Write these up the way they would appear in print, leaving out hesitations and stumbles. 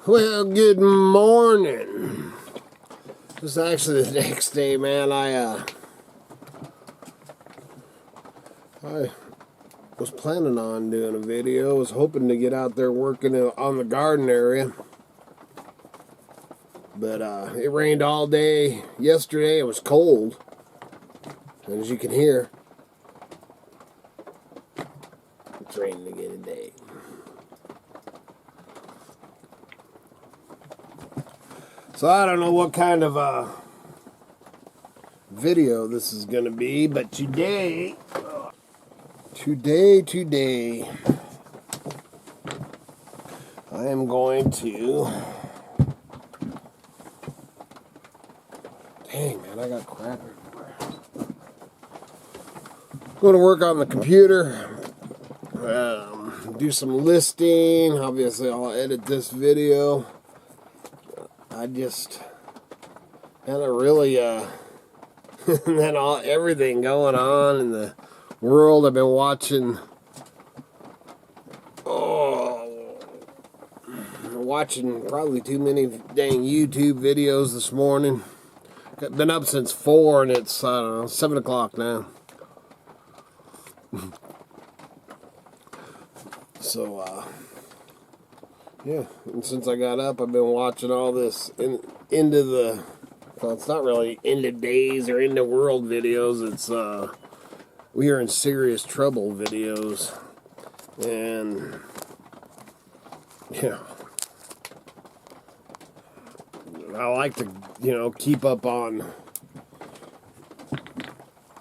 Well, good morning. This is actually the next day, man. I was planning on doing a video. I was hoping to get out there working on the garden area. But it rained all day yesterday. It was cold. And as you can hear, it's raining again today. So I don't know what kind of video this is going to be, but today, I am going to, dang man, I got crap everywhere. I'm going to work on the computer, do some listing. Obviously I'll edit this video. I just kind of really, and then everything going on in the world. I've been watching, probably too many dang YouTube videos this morning. Been up since 4 and it's, I don't know, 7 o'clock now. So, yeah, and since I got up, I've been watching all this into the, well, it's not really into days or into world videos. It's, we are in serious trouble videos. And, yeah, I like to, keep up on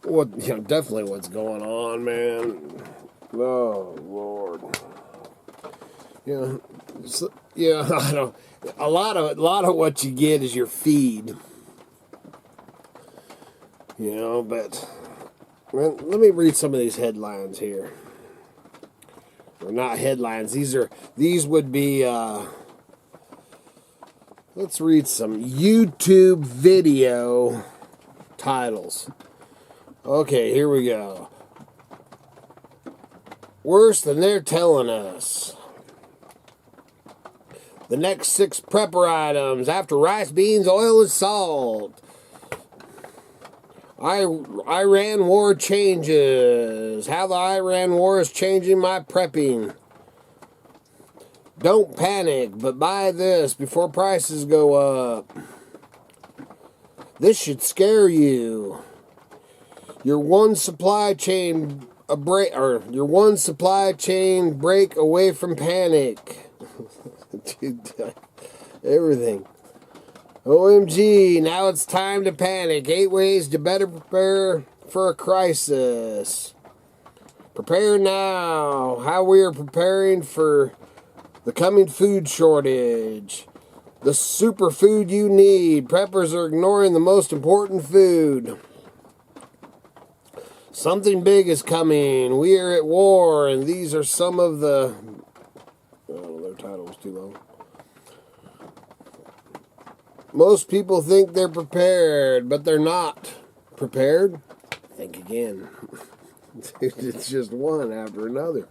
what, definitely what's going on, man. Oh, Lord. So, I don't. A lot of what you get is your feed. But let me read some of these headlines here. Or not headlines. These would be. Let's read some YouTube video titles. Okay, here we go. Worse than they're telling us. The next 6 prepper items after rice, beans, oil, and salt. Iran war changes. How the Iran war is changing my prepping. Don't panic, but buy this before prices go up. This should scare you. Your one supply chain break away from panic. Dude, everything. OMG, now it's time to panic. 8 ways to better prepare for a crisis. Prepare now. How we are preparing for the coming food shortage. The superfood you need. Preppers are ignoring the most important food. Something big is coming. We are at war, and these are some of the... Oh, their title was too long. Most people think they're prepared, but they're not. Prepared? Think again. It's just one after another.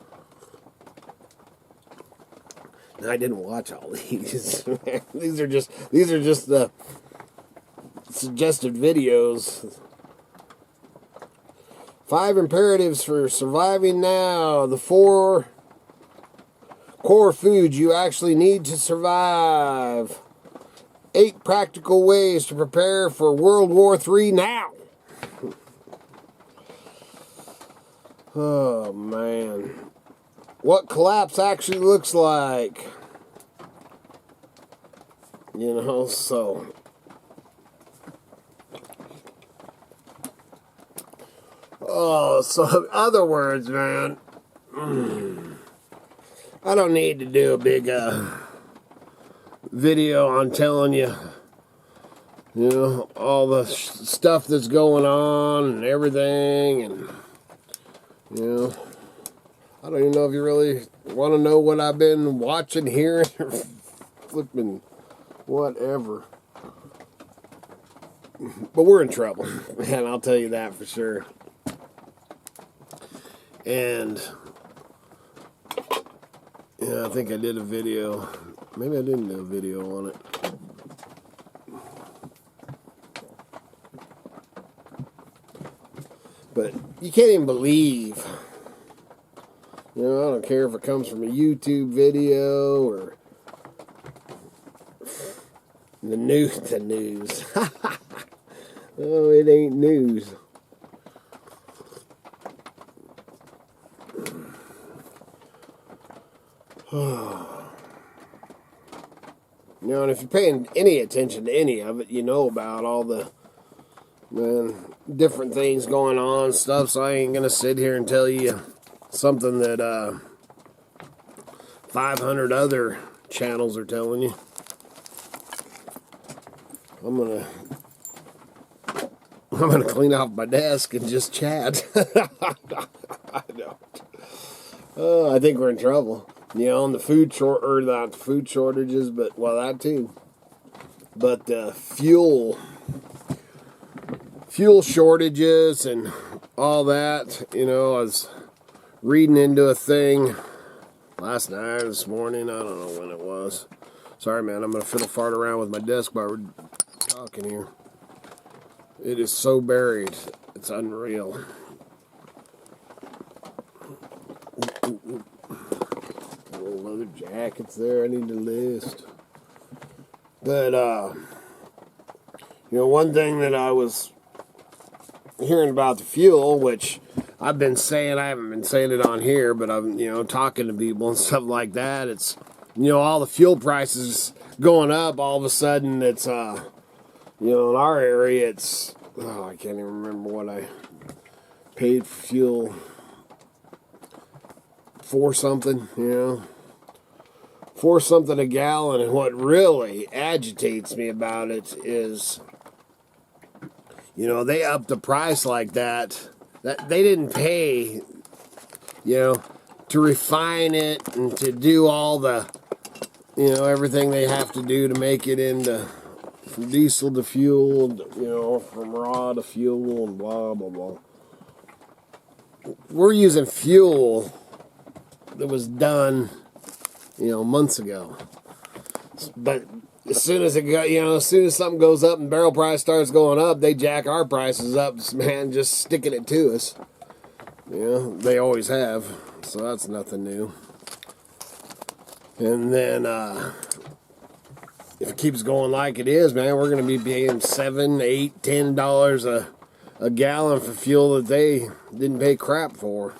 I didn't watch all these. These are just the suggested videos. 5 imperatives for surviving now. The 4 core foods you actually need to survive. 8 practical ways to prepare for World War III now. Oh, man. What collapse actually looks like. So... Oh, so in other words, man, I don't need to do a big video on telling you, all the stuff that's going on and everything, and, I don't even know if you really want to know what I've been watching, hearing, or flipping whatever. But we're in trouble, and I'll tell you that for sure. And Yeah, I think I did a video. Maybe I didn't do a video on it. But you can't even believe, you know, I don't care if it comes from a YouTube video or the news. Oh, it ain't news. You know, and if you're paying any attention to any of it, you know about all the, man, different things going on, stuff, so I ain't gonna sit here and tell you something that 500 other channels are telling you. I'm gonna clean off my desk and just chat. I don't. I think we're in trouble. You know, on the food not food shortages, but, well, that too. But fuel shortages and all that, you know, I was reading into a thing last night or this morning, I don't know when it was. Sorry, man, I'm going to fiddle fart around with my desk while we're talking here. It is so buried, it's unreal. Leather jackets there, I need to list. But, you know, one thing that I was hearing about the fuel, which I've been saying, I haven't been saying it on here, but I'm, you know, talking to people and stuff like that. It's, you know, all the fuel prices going up, all of a sudden it's, you know, in our area it's, oh, I can't even remember what I paid for fuel for something, you know, for something a gallon. And what really agitates me about it is, you know, they upped the price like that they didn't pay, you know, to refine it and to do all the, you know, everything they have to do to make it into, from diesel to fuel, you know, from raw to fuel and blah, blah, blah. We're using fuel that was done, you know, months ago. But as soon as as soon as something goes up and barrel price starts going up, they jack our prices up, man, just sticking it to us. You know, they always have, so that's nothing new. And then, if it keeps going like it is, man, we're going to be paying $7, $8, $10 a gallon for fuel that they didn't pay crap for.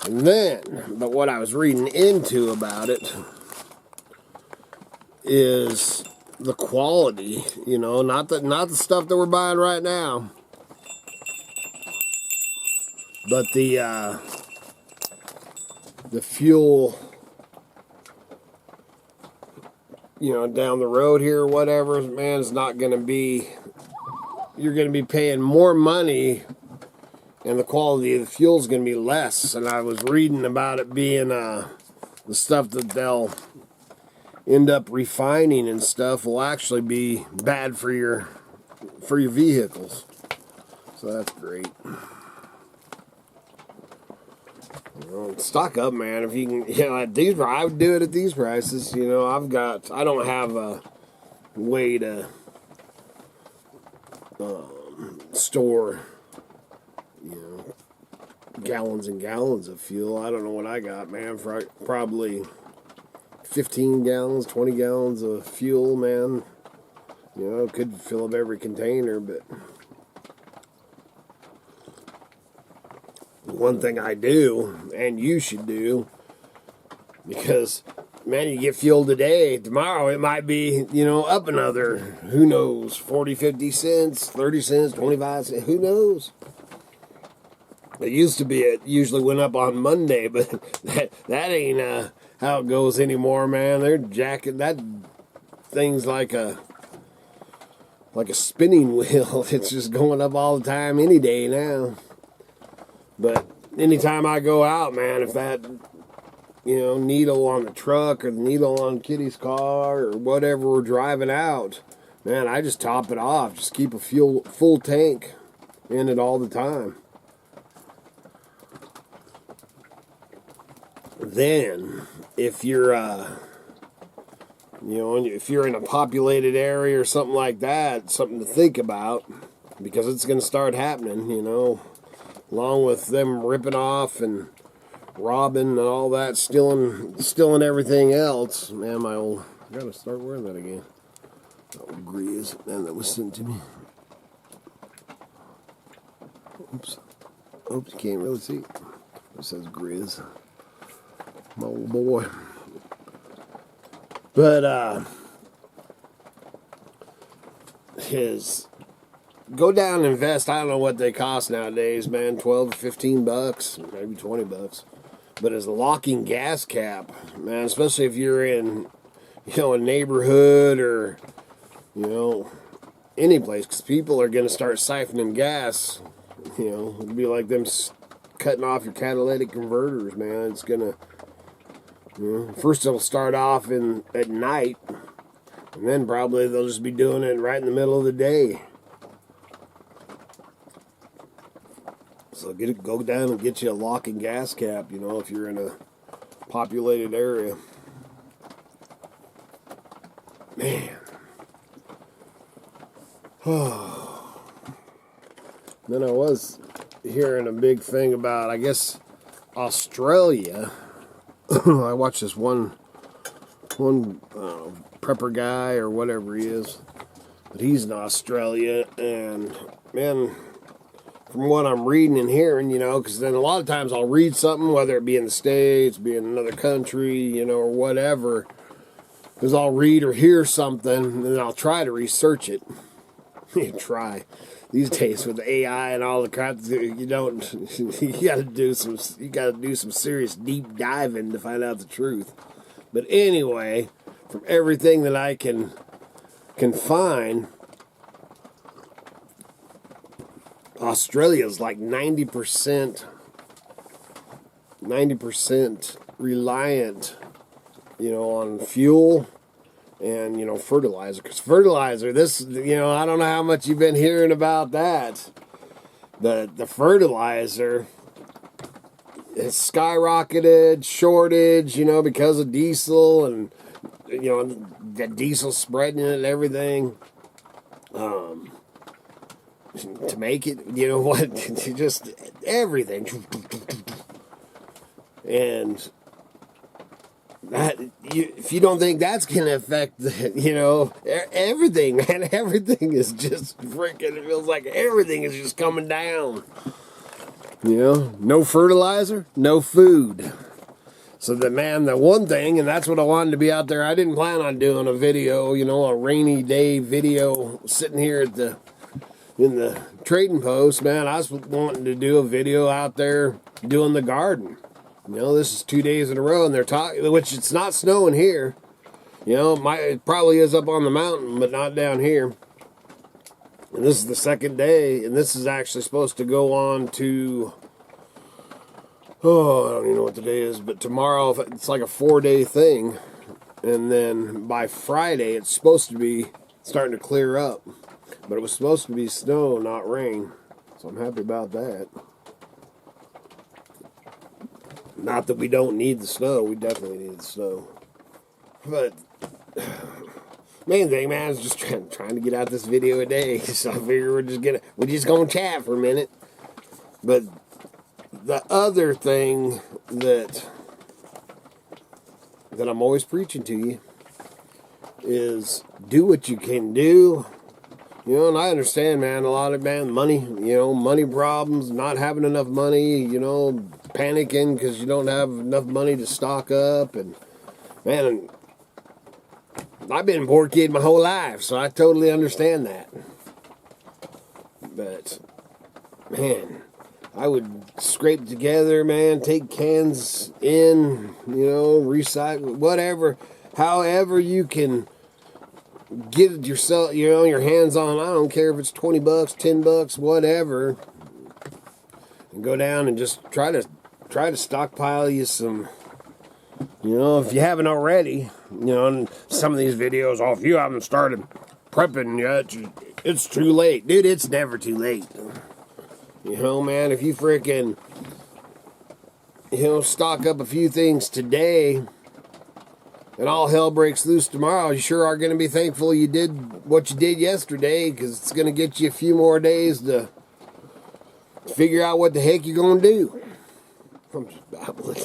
And then, but what I was reading into about it is the quality, you know, not the stuff that we're buying right now, but the fuel, you know, down the road here or whatever, man, it's not going to be, you're going to be paying more money and the quality of the fuel is going to be less. And I was reading about it being the stuff that they'll end up refining and stuff will actually be bad for your vehicles. So that's great. You know, stock up, man. If you can, you know, at these, I would do it at these prices. You know, I don't have a way to store, you know, gallons and gallons of fuel. I don't know what I got, man, for probably 15 gallons, 20 gallons of fuel, man. You know, could fill up every container, but one thing I do, and you should do, because, man, you get fuel today, tomorrow it might be, you know, up another, who knows, 40, 50 cents, 30 cents, 25 cents, who knows? It used to be, it usually went up on Monday, but that ain't how it goes anymore, man. They're jacking, that thing's like a spinning wheel. It's just going up all the time, any day now. But anytime I go out, man, if that, you know, needle on the truck or the needle on Kitty's car or whatever we're driving out, man, I just top it off. Just keep a full tank in it all the time. then if you're, if you're in a populated area or something like that, something to think about, because it's going to start happening, along with them ripping off and robbing and all that, stealing everything else. Man, I gotta start wearing that again. Old Grizz, man, that was sent to me. Oops, you can't really see it. It says Grizz, my old boy. But his go down and invest. I don't know what they cost nowadays, man. $12 to $15, maybe $20. But as a locking gas cap, man, especially if you're in, a neighborhood or, any place, because people are going to start siphoning gas. It'd be like them cutting off your catalytic converters, man. It's going to, first it'll start off at night, and then probably they'll just be doing it right in the middle of the day. So go down and get you a locking gas cap, if you're in a populated area. Man. Then I was hearing a big thing about, I guess, Australia. I watched this one prepper guy or whatever he is, but he's in Australia, and man, from what I'm reading and hearing, because then a lot of times I'll read something, whether it be in the States, be in another country, or whatever, because I'll read or hear something, and then I'll try to research it. Try. These days with AI and all the crap, you gotta do some serious deep diving to find out the truth. But anyway, from everything that I can find, Australia's like 90% reliant, on fuel and, fertilizer. Because fertilizer, I don't know how much you've been hearing about that. The fertilizer has skyrocketed, shortage, because of diesel and, the diesel spreading it and everything. To make it, just everything. And that, if you don't think that's going to affect, everything, man, everything is just freaking, it feels like everything is just coming down. No fertilizer, no food. So the one thing, and that's what I wanted to be out there. I didn't plan on doing a video, a rainy day video sitting here in the trading post, man. I was wanting to do a video out there doing the garden. This is 2 days in a row, and they're talking, which it's not snowing here. It probably is up on the mountain, but not down here. And this is the second day, and this is actually supposed to go on to, I don't even know what the day is, but tomorrow, it's like a 4-day thing. And then by Friday, it's supposed to be starting to clear up. But it was supposed to be snow, not rain. So I'm happy about that. Not that we don't need the snow. We definitely need the snow. But main thing, man, is just trying to get out this video a day. So I figure we're just gonna chat for a minute. But the other thing that I'm always preaching to you is do what you can do. And I understand, man, a lot of, money, money problems, not having enough money, panicking because you don't have enough money to stock up. And, man, I've been a poor kid my whole life, so I totally understand that. But, man, I would scrape together, man, take cans in, recycle, whatever, however you can get yourself, your hands on. I don't care if it's $20, $10, whatever, and go down and just try to stockpile you some, if you haven't already, and some of these videos, if you haven't started prepping yet, it's too late. Dude, it's never too late. Man, if you freaking stock up a few things today, and all hell breaks loose tomorrow, you sure are going to be thankful you did what you did yesterday, because it's going to get you a few more days to figure out what the heck you're going to do. I'm just babbling.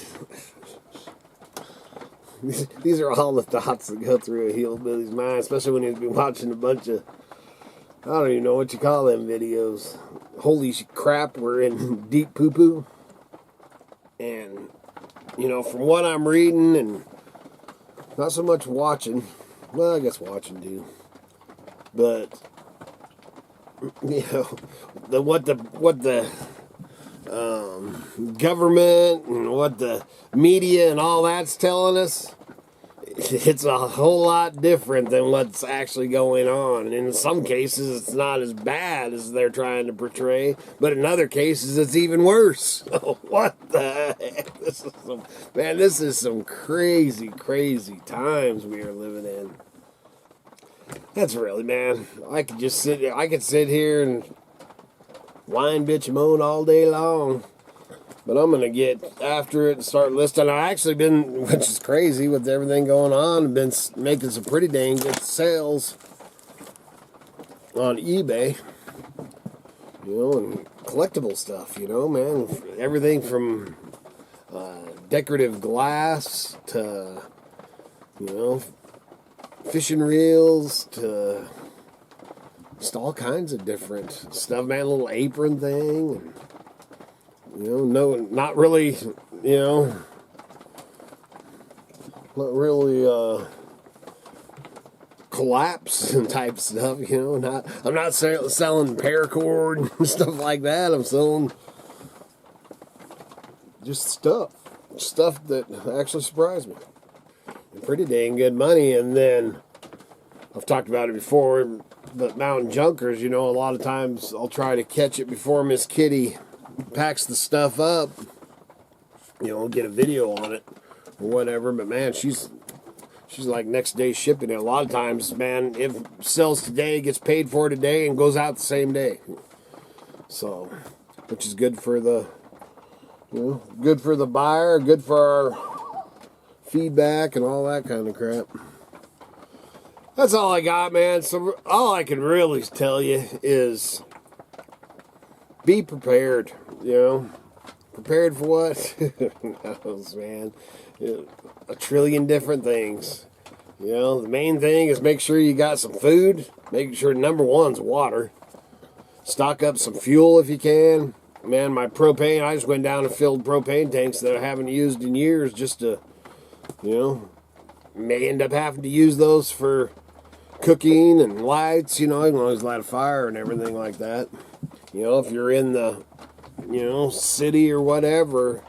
These are all the thoughts that go through a hillbilly's mind, especially when he's been watching a bunch of, I don't even know what you call them videos. Holy crap, we're in deep poo-poo. And, from what I'm reading, and not so much watching, well, I guess watching too, but, what the government and what the media and all that's telling us, it's a whole lot different than what's actually going on. And in some cases, it's not as bad as they're trying to portray, but in other cases, it's even worse. What the heck? This is some crazy, crazy times we are living in. That's really, man. I could sit here and whine, bitch, and moan all day long. But I'm going to get after it and start listing. I've actually been, which is crazy with everything going on, I've been making some pretty dang good sales on eBay. And collectible stuff, man. Everything from decorative glass to, fishing reels to just all kinds of different stuff, man. A little apron thing. And, not really, not really collapse type stuff, I'm not selling paracord and stuff like that. I'm selling just stuff that actually surprised me. And pretty dang good money. And then, I've talked about it before, but mountain junkers, a lot of times I'll try to catch it before Miss Kitty packs the stuff up, get a video on it or whatever. But man, she's like next day shipping it. A lot of times, man, if sells today, gets paid for today, and goes out the same day. So, which is good for the, good for the buyer, good for our feedback and all that kind of crap. That's all I got, man. So all I can really tell you is be prepared, Prepared for what? Who knows, man. A trillion different things. The main thing is make sure you got some food. Make sure number one's water. Stock up some fuel if you can. Man, my propane, I just went down and filled propane tanks that I haven't used in years just to, may end up having to use those for cooking and lights. I can always light a fire and everything like that. If you're in the, city or whatever,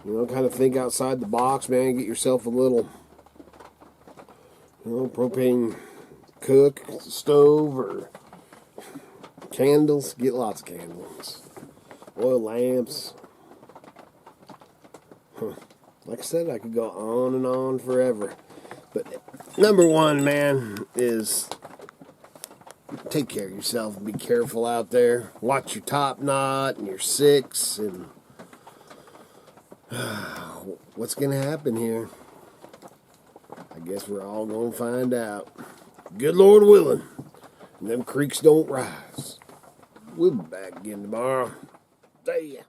kind of think outside the box, man. Get yourself a little, propane cook, stove, or candles. Get lots of candles. Oil lamps. Like I said, I could go on and on forever. But number one, man, is take care of yourself and be careful out there. Watch your top knot and your six, and what's going to happen here? I guess we're all going to find out. Good Lord willing, and them creeks don't rise. We'll be back again tomorrow. See ya.